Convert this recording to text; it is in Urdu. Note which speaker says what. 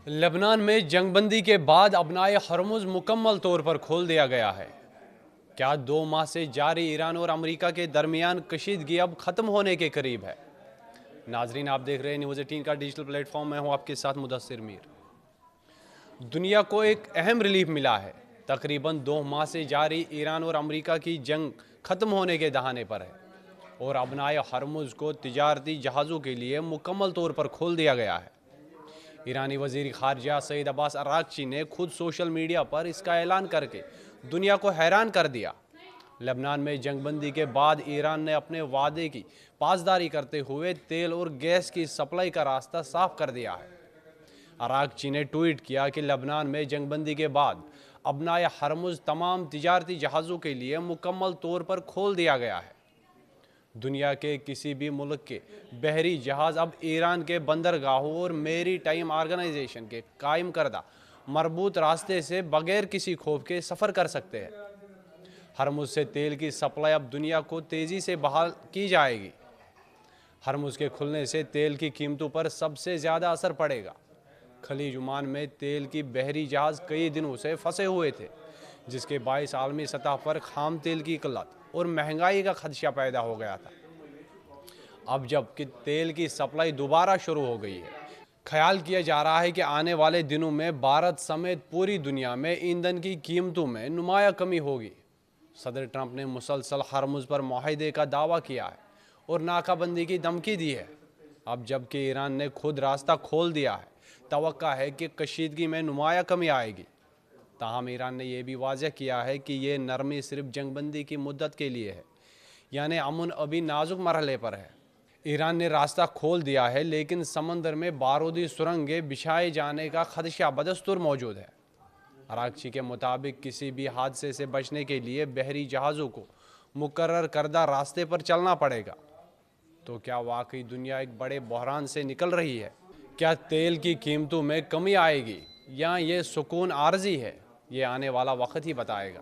Speaker 1: لبنان میں جنگ بندی کے بعد ابنائے ہرمز مکمل طور پر کھول دیا گیا ہے۔ کیا 2 ماہ سے جاری ایران اور امریکہ کے درمیان کشیدگی اب ختم ہونے کے قریب ہے؟ ناظرین، آپ دیکھ رہے ہیں نیوز 18 کا ڈیجیٹل پلیٹ فارم۔ میں ہوں آپ کے ساتھ مدثر میر۔ دنیا کو ایک اہم ریلیف ملا ہے۔ تقریباً 2 ماہ سے جاری ایران اور امریکہ کی جنگ ختم ہونے کے دہانے پر ہے اور ابنائے ہرمز کو تجارتی جہازوں کے لیے مکمل طور پر کھول دیا گیا ہے۔ ایرانی وزیر خارجہ سعید عباس عراقچی نے خود سوشل میڈیا پر اس کا اعلان کر کے دنیا کو حیران کر دیا۔ لبنان میں جنگ بندی کے بعد ایران نے اپنے وعدے کی پاسداری کرتے ہوئے تیل اور گیس کی سپلائی کا راستہ صاف کر دیا ہے۔ عراقچی نے ٹویٹ کیا کہ لبنان میں جنگ بندی کے بعد ابنائے ہرمز تمام تجارتی جہازوں کے لیے مکمل طور پر کھول دیا گیا ہے۔ دنیا کے کسی بھی ملک کے بحری جہاز اب ایران کے بندرگاہوں اور میری ٹائم آرگنائزیشن کے قائم کردہ مربوط راستے سے بغیر کسی خوف کے سفر کر سکتے ہیں۔ ہرمز سے تیل کی سپلائی اب دنیا کو تیزی سے بحال کی جائے گی۔ ہرمز کے کھلنے سے تیل کی قیمتوں پر سب سے زیادہ اثر پڑے گا۔ خلیج عمان میں تیل کی بحری جہاز کئی دنوں سے پھنسے ہوئے تھے، جس کے باعث عالمی سطح پر خام تیل کی قلت اور مہنگائی کا خدشہ پیدا ہو گیا تھا۔ اب جب کہ تیل کی سپلائی دوبارہ شروع ہو گئی ہے، خیال کیا جا رہا ہے کہ آنے والے دنوں میں بھارت سمیت پوری دنیا میں ایندھن کی قیمتوں میں نمایاں کمی ہوگی۔ صدر ٹرمپ نے مسلسل ہرمز پر معاہدے کا دعویٰ کیا ہے اور ناکہ بندی کی دھمکی دی ہے۔ اب جب کہ ایران نے خود راستہ کھول دیا ہے، توقع ہے کہ کشیدگی میں نمایاں کمی آئے گی۔ تاہم ایران نے یہ بھی واضح کیا ہے کہ یہ نرمی صرف جنگ بندی کی مدت کے لیے ہے، یعنی امن ابھی نازک مرحلے پر ہے۔ ایران نے راستہ کھول دیا ہے، لیکن سمندر میں بارودی سرنگیں بچھائے جانے کا خدشہ بدستور موجود ہے۔ عراقچی کے مطابق کسی بھی حادثے سے بچنے کے لیے بحری جہازوں کو مقرر کردہ راستے پر چلنا پڑے گا۔ تو کیا واقعی دنیا ایک بڑے بحران سے نکل رہی ہے؟ کیا تیل کی قیمتوں میں کمی آئے گی یا یہ سکون عارضی ہے؟ یہ آنے والا وقت ہی بتائے گا۔